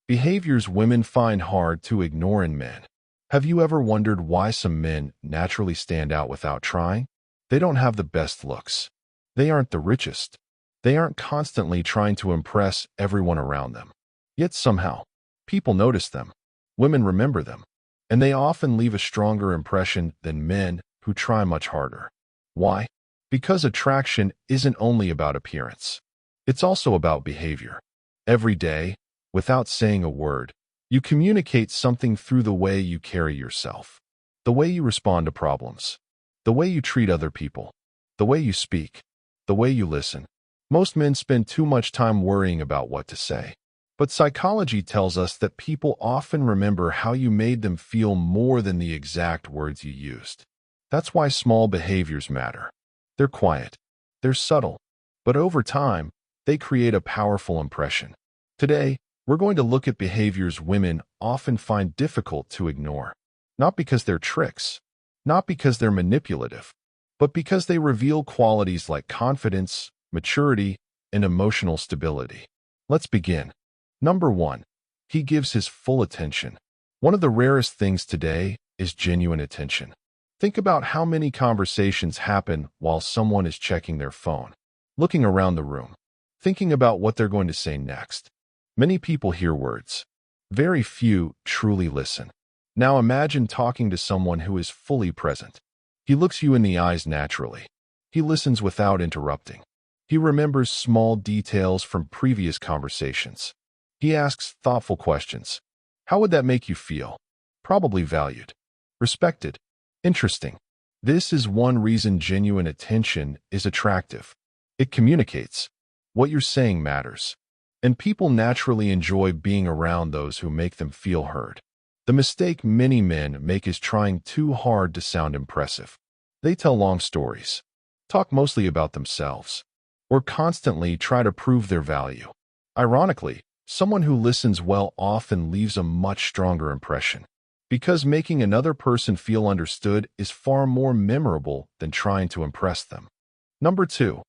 Behaviors women find hard to ignore in men. Have you ever wondered why some men naturally stand out without trying? They don't have the best looks. They aren't the richest. They aren't constantly trying to impress everyone around them. Yet somehow, people notice them. Women remember them. And they often leave a stronger impression than men who try much harder. Why? Because attraction isn't only about appearance. It's also about behavior. Every day, without saying a word, you communicate something through the way you carry yourself, the way you respond to problems, the way you treat other people, the way you speak, the way you listen. Most men spend too much time worrying about what to say. But psychology tells us that people often remember how you made them feel more than the exact words you used. That's why small behaviors matter. They're quiet, they're subtle, but over time, they create a powerful impression. Today, we're going to look at behaviors women often find difficult to ignore. Not because they're tricks, not because they're manipulative, but because they reveal qualities like confidence, maturity, and emotional stability. Let's begin. Number 1. He gives his full attention. One of the rarest things today is genuine attention. Think about how many conversations happen while someone is checking their phone, looking around the room, thinking about what they're going to say next. Many people hear words. Very few truly listen. Now imagine talking to someone who is fully present. He looks you in the eyes naturally. He listens without interrupting. He remembers small details from previous conversations. He asks thoughtful questions. How would that make you feel? Probably valued, respected, interesting. This is one reason genuine attention is attractive. It communicates. What you're saying matters. And people naturally enjoy being around those who make them feel heard. The mistake many men make is trying too hard to sound impressive. They tell long stories, talk mostly about themselves, or constantly try to prove their value. Ironically, someone who listens well often leaves a much stronger impression, because making another person feel understood is far more memorable than trying to impress them. Number 2.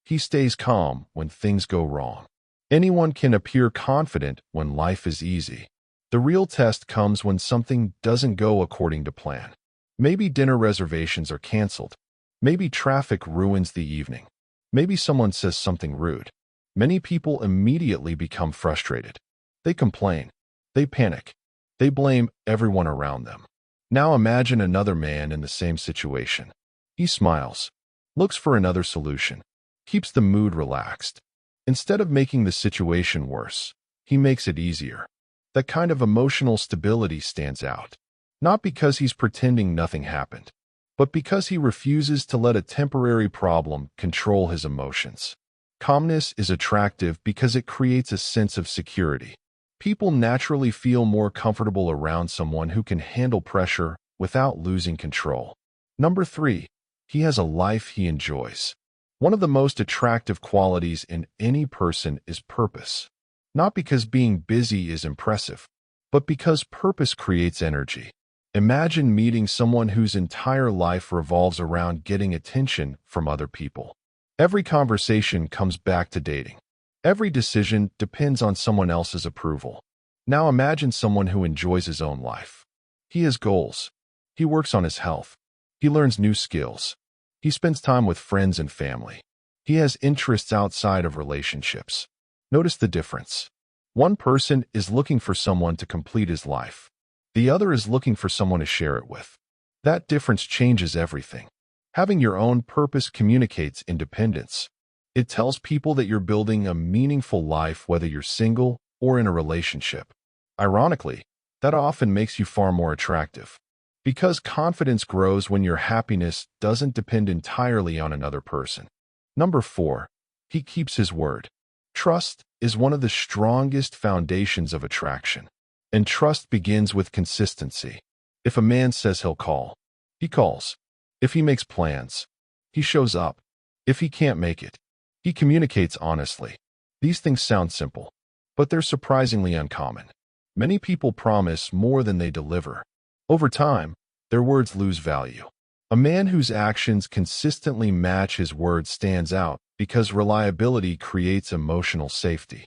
He stays calm when things go wrong. Anyone can appear confident when life is easy. The real test comes when something doesn't go according to plan. Maybe dinner reservations are canceled. Maybe traffic ruins the evening. Maybe someone says something rude. Many people immediately become frustrated. They complain. They panic. They blame everyone around them. Now imagine another man in the same situation. He smiles, looks for another solution, keeps the mood relaxed. Instead of making the situation worse, he makes it easier. That kind of emotional stability stands out. Not because he's pretending nothing happened, but because he refuses to let a temporary problem control his emotions. Calmness is attractive because it creates a sense of security. People naturally feel more comfortable around someone who can handle pressure without losing control. Number 3. He has a life he enjoys. One of the most attractive qualities in any person is purpose. Not because being busy is impressive, but because purpose creates energy. Imagine meeting someone whose entire life revolves around getting attention from other people. Every conversation comes back to dating. Every decision depends on someone else's approval. Now imagine someone who enjoys his own life. He has goals. He works on his health. He learns new skills. He spends time with friends and family. He has interests outside of relationships. Notice the difference. One person is looking for someone to complete his life. The other is looking for someone to share it with. That difference changes everything. Having your own purpose communicates independence. It tells people that you're building a meaningful life whether you're single or in a relationship. Ironically, that often makes you far more attractive. Because confidence grows when your happiness doesn't depend entirely on another person. Number 4. He keeps his word. Trust is one of the strongest foundations of attraction. And trust begins with consistency. If a man says he'll call, he calls. If he makes plans, he shows up. If he can't make it, he communicates honestly. These things sound simple, but they're surprisingly uncommon. Many people promise more than they deliver. Over time, their words lose value. A man whose actions consistently match his words stands out because reliability creates emotional safety.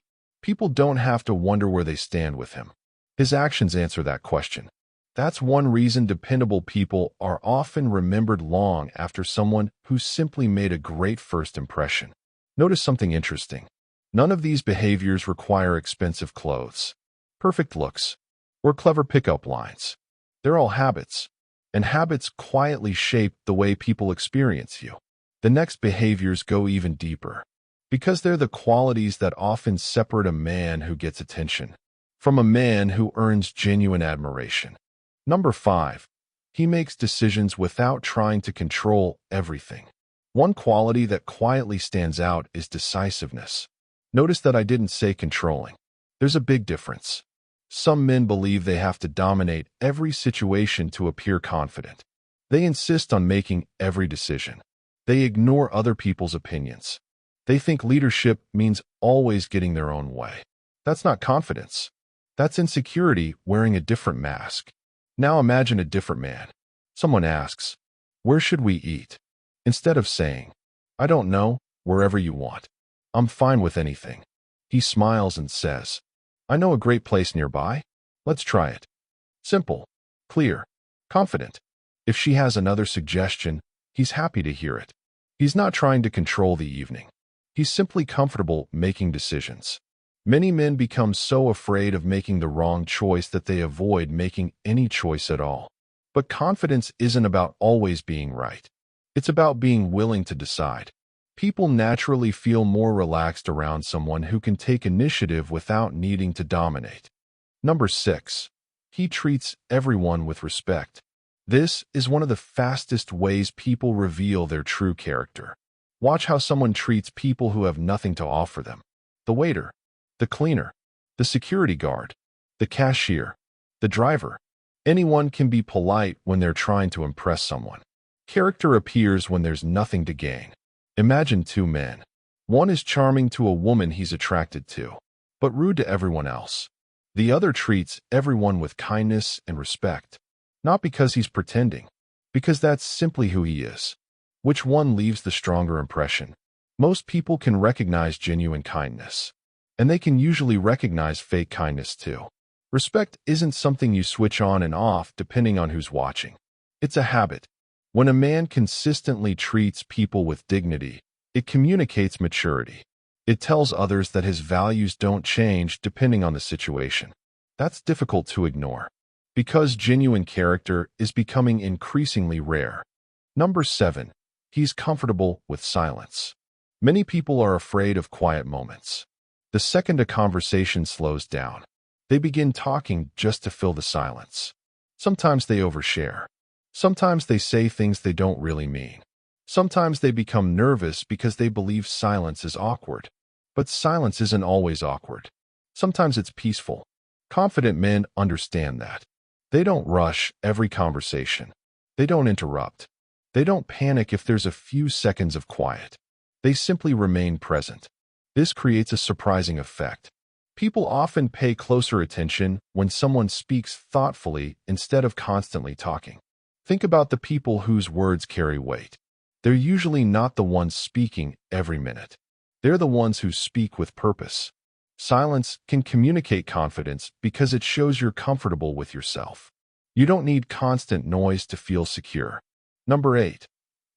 People don't have to wonder where they stand with him. His actions answer that question. That's one reason dependable people are often remembered long after someone who simply made a great first impression. Notice something interesting. None of these behaviors require expensive clothes, perfect looks, or clever pickup lines. They're all habits, and habits quietly shape the way people experience you. The next behaviors go even deeper, because they're the qualities that often separate a man who gets attention from a man who earns genuine admiration. Number 5. He makes decisions without trying to control everything. One quality that quietly stands out is decisiveness. Notice that I didn't say controlling. There's a big difference. Some men believe they have to dominate every situation to appear confident. They insist on making every decision. They ignore other people's opinions. They think leadership means always getting their own way. That's not confidence. That's insecurity wearing a different mask. Now imagine a different man. Someone asks, "Where should we eat?" Instead of saying, "I don't know, wherever you want. I'm fine with anything," he smiles and says, "I know a great place nearby. Let's try it." Simple, clear, confident. If she has another suggestion, he's happy to hear it. He's not trying to control the evening. He's simply comfortable making decisions. Many men become so afraid of making the wrong choice that they avoid making any choice at all. But confidence isn't about always being right. It's about being willing to decide. People naturally feel more relaxed around someone who can take initiative without needing to dominate. Number 6. He treats everyone with respect. This is one of the fastest ways people reveal their true character. Watch how someone treats people who have nothing to offer them. The waiter, the cleaner, the security guard, the cashier, the driver. Anyone can be polite when they're trying to impress someone. Character appears when there's nothing to gain. Imagine two men. One is charming to a woman he's attracted to, but rude to everyone else. The other treats everyone with kindness and respect, not because he's pretending, because that's simply who he is. Which one leaves the stronger impression? Most people can recognize genuine kindness, and they can usually recognize fake kindness too. Respect isn't something you switch on and off depending on who's watching. It's a habit. When a man consistently treats people with dignity, it communicates maturity. It tells others that his values don't change depending on the situation. That's difficult to ignore, because genuine character is becoming increasingly rare. Number 7. He's comfortable with silence. Many people are afraid of quiet moments. The second a conversation slows down, they begin talking just to fill the silence. Sometimes they overshare. Sometimes they say things they don't really mean. Sometimes they become nervous because they believe silence is awkward. But silence isn't always awkward. Sometimes it's peaceful. Confident men understand that. They don't rush every conversation. They don't interrupt. They don't panic if there's a few seconds of quiet. They simply remain present. This creates a surprising effect. People often pay closer attention when someone speaks thoughtfully instead of constantly talking. Think about the people whose words carry weight. They're usually not the ones speaking every minute. They're the ones who speak with purpose. Silence can communicate confidence because it shows you're comfortable with yourself. You don't need constant noise to feel secure. Number 8.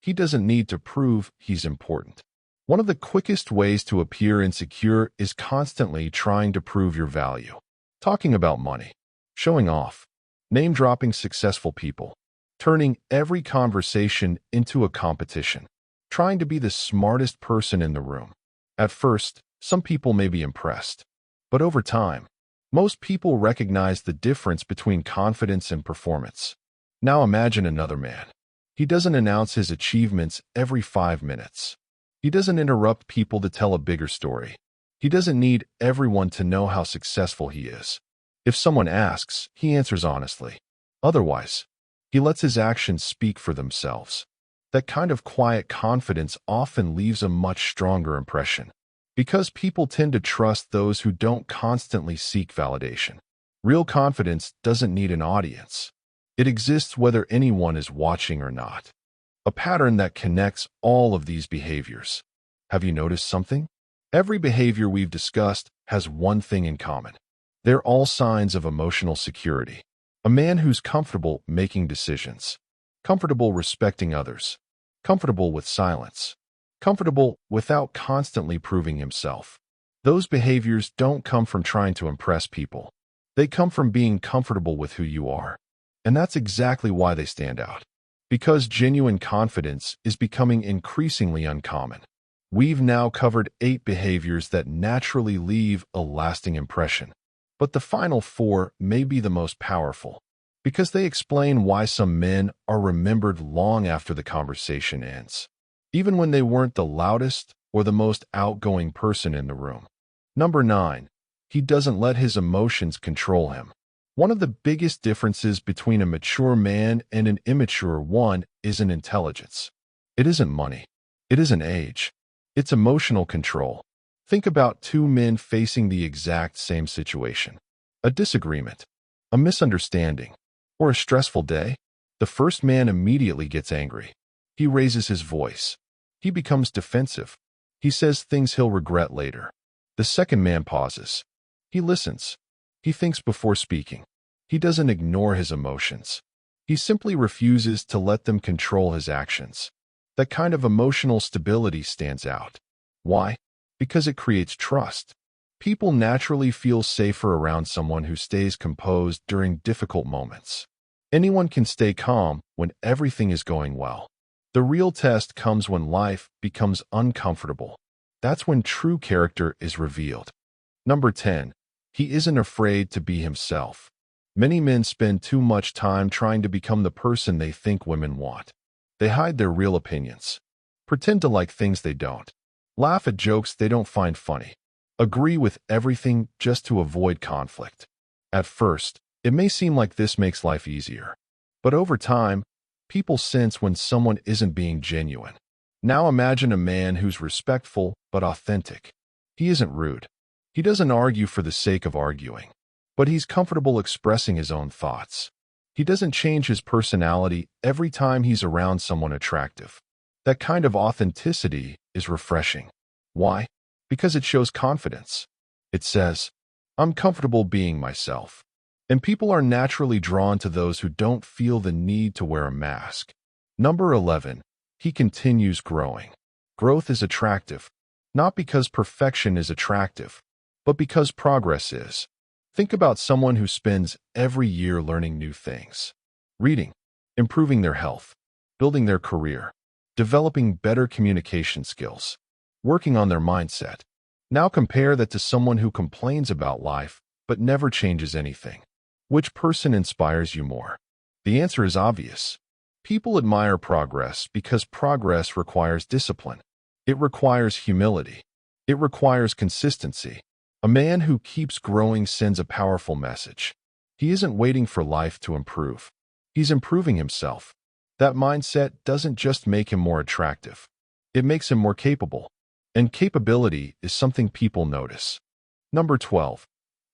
He doesn't need to prove he's important. One of the quickest ways to appear insecure is constantly trying to prove your value. Talking about money, showing off, name-dropping successful people, turning every conversation into a competition, trying to be the smartest person in the room. At first, some people may be impressed, but over time, most people recognize the difference between confidence and performance. Now imagine another man. He doesn't announce his achievements every 5 minutes. He doesn't interrupt people to tell a bigger story. He doesn't need everyone to know how successful he is. If someone asks, he answers honestly. Otherwise, he lets his actions speak for themselves. That kind of quiet confidence often leaves a much stronger impression, because people tend to trust those who don't constantly seek validation. Real confidence doesn't need an audience. It exists whether anyone is watching or not. A pattern that connects all of these behaviors. Have you noticed something? Every behavior we've discussed has one thing in common. They're all signs of emotional security. A man who's comfortable making decisions, comfortable respecting others, comfortable with silence, comfortable without constantly proving himself. Those behaviors don't come from trying to impress people. They come from being comfortable with who you are. And that's exactly why they stand out. Because genuine confidence is becoming increasingly uncommon. We've now covered 8 behaviors that naturally leave a lasting impression. But the final 4 may be the most powerful, because they explain why some men are remembered long after the conversation ends, even when they weren't the loudest or the most outgoing person in the room. Number 9. He doesn't let his emotions control him. One of the biggest differences between a mature man and an immature one isn't intelligence. It isn't money. It isn't age. It's emotional control. Think about 2 men facing the exact same situation. A disagreement, a misunderstanding, or a stressful day. The first man immediately gets angry. He raises his voice. He becomes defensive. He says things he'll regret later. The second man pauses. He listens. He thinks before speaking. He doesn't ignore his emotions. He simply refuses to let them control his actions. That kind of emotional stability stands out. Why? Because it creates trust. People naturally feel safer around someone who stays composed during difficult moments. Anyone can stay calm when everything is going well. The real test comes when life becomes uncomfortable. That's when true character is revealed. Number 10. He isn't afraid to be himself. Many men spend too much time trying to become the person they think women want. They hide their real opinions, pretend to like things they don't, laugh at jokes they don't find funny, agree with everything just to avoid conflict. At first, it may seem like this makes life easier. But over time, people sense when someone isn't being genuine. Now imagine a man who's respectful but authentic. He isn't rude. He doesn't argue for the sake of arguing. But he's comfortable expressing his own thoughts. He doesn't change his personality every time he's around someone attractive. That kind of authenticity is refreshing. Why? Because it shows confidence. It says, I'm comfortable being myself. And people are naturally drawn to those who don't feel the need to wear a mask. Number 11. He continues growing. Growth is attractive, not because perfection is attractive, but because progress is. Think about someone who spends every year learning new things, reading, improving their health, building their career, developing better communication skills, working on their mindset. Now compare that to someone who complains about life but never changes anything. Which person inspires you more? The answer is obvious. People admire progress because progress requires discipline. It requires humility. It requires consistency. A man who keeps growing sends a powerful message. He isn't waiting for life to improve. He's improving himself. That mindset doesn't just make him more attractive. It makes him more capable. And capability is something people notice. Number 12.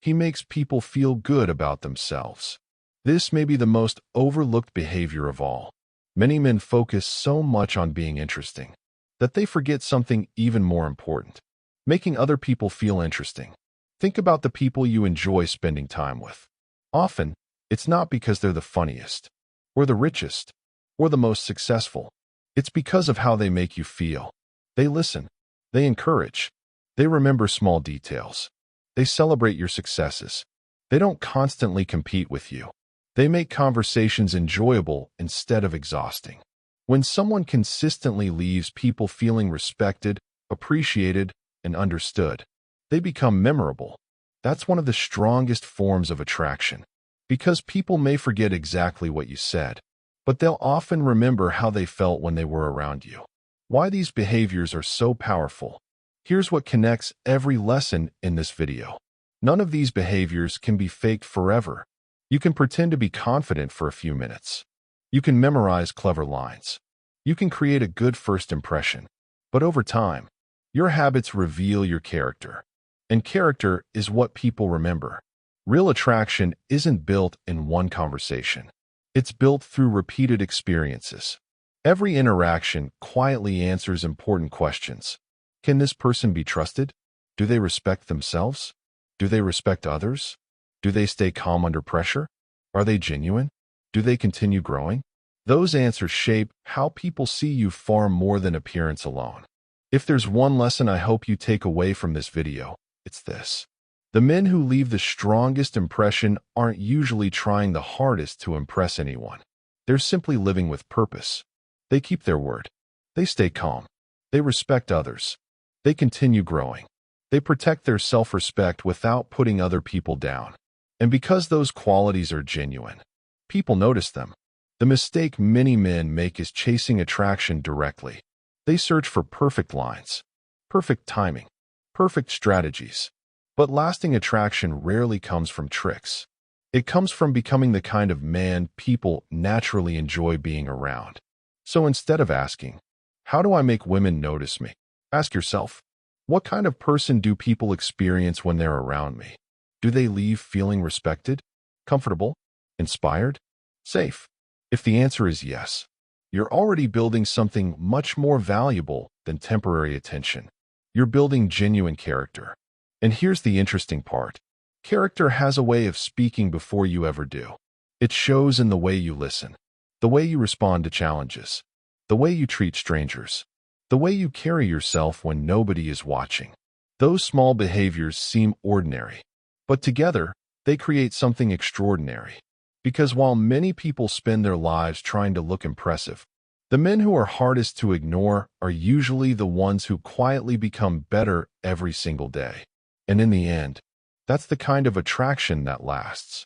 He makes people feel good about themselves. This may be the most overlooked behavior of all. Many men focus so much on being interesting that they forget something even more important: making other people feel interesting. Think about the people you enjoy spending time with. Often, it's not because they're the funniest, or the richest, or the most successful. It's because of how they make you feel. They listen. They encourage. They remember small details. They celebrate your successes. They don't constantly compete with you. They make conversations enjoyable instead of exhausting. When someone consistently leaves people feeling respected, appreciated, and understood, they become memorable. That's one of the strongest forms of attraction. Because people may forget exactly what you said, but they'll often remember how they felt when they were around you. Why these behaviors are so powerful. Here's what connects every lesson in this video. None of these behaviors can be faked forever. You can pretend to be confident for a few minutes. You can memorize clever lines. You can create a good first impression. But over time, your habits reveal your character. And character is what people remember. Real attraction isn't built in one conversation. It's built through repeated experiences. Every interaction quietly answers important questions. Can this person be trusted? Do they respect themselves? Do they respect others? Do they stay calm under pressure? Are they genuine? Do they continue growing? Those answers shape how people see you far more than appearance alone. If there's one lesson I hope you take away from this video, it's this. The men who leave the strongest impression aren't usually trying the hardest to impress anyone. They're simply living with purpose. They keep their word. They stay calm. They respect others. They continue growing. They protect their self-respect without putting other people down. And because those qualities are genuine, people notice them. The mistake many men make is chasing attraction directly. They search for perfect lines, perfect timing, perfect strategies. But lasting attraction rarely comes from tricks. It comes from becoming the kind of man people naturally enjoy being around. So instead of asking, "How do I make women notice me?" ask yourself, what kind of person do people experience when they're around me? Do they leave feeling respected, comfortable, inspired, safe? If the answer is yes, you're already building something much more valuable than temporary attention. You're building genuine character. And here's the interesting part. Character has a way of speaking before you ever do. It shows in the way you listen, the way you respond to challenges, the way you treat strangers, the way you carry yourself when nobody is watching. Those small behaviors seem ordinary, but together, they create something extraordinary. Because while many people spend their lives trying to look impressive, the men who are hardest to ignore are usually the ones who quietly become better every single day. And in the end, that's the kind of attraction that lasts.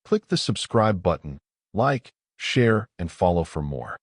Click the subscribe button, like, share, and follow for more.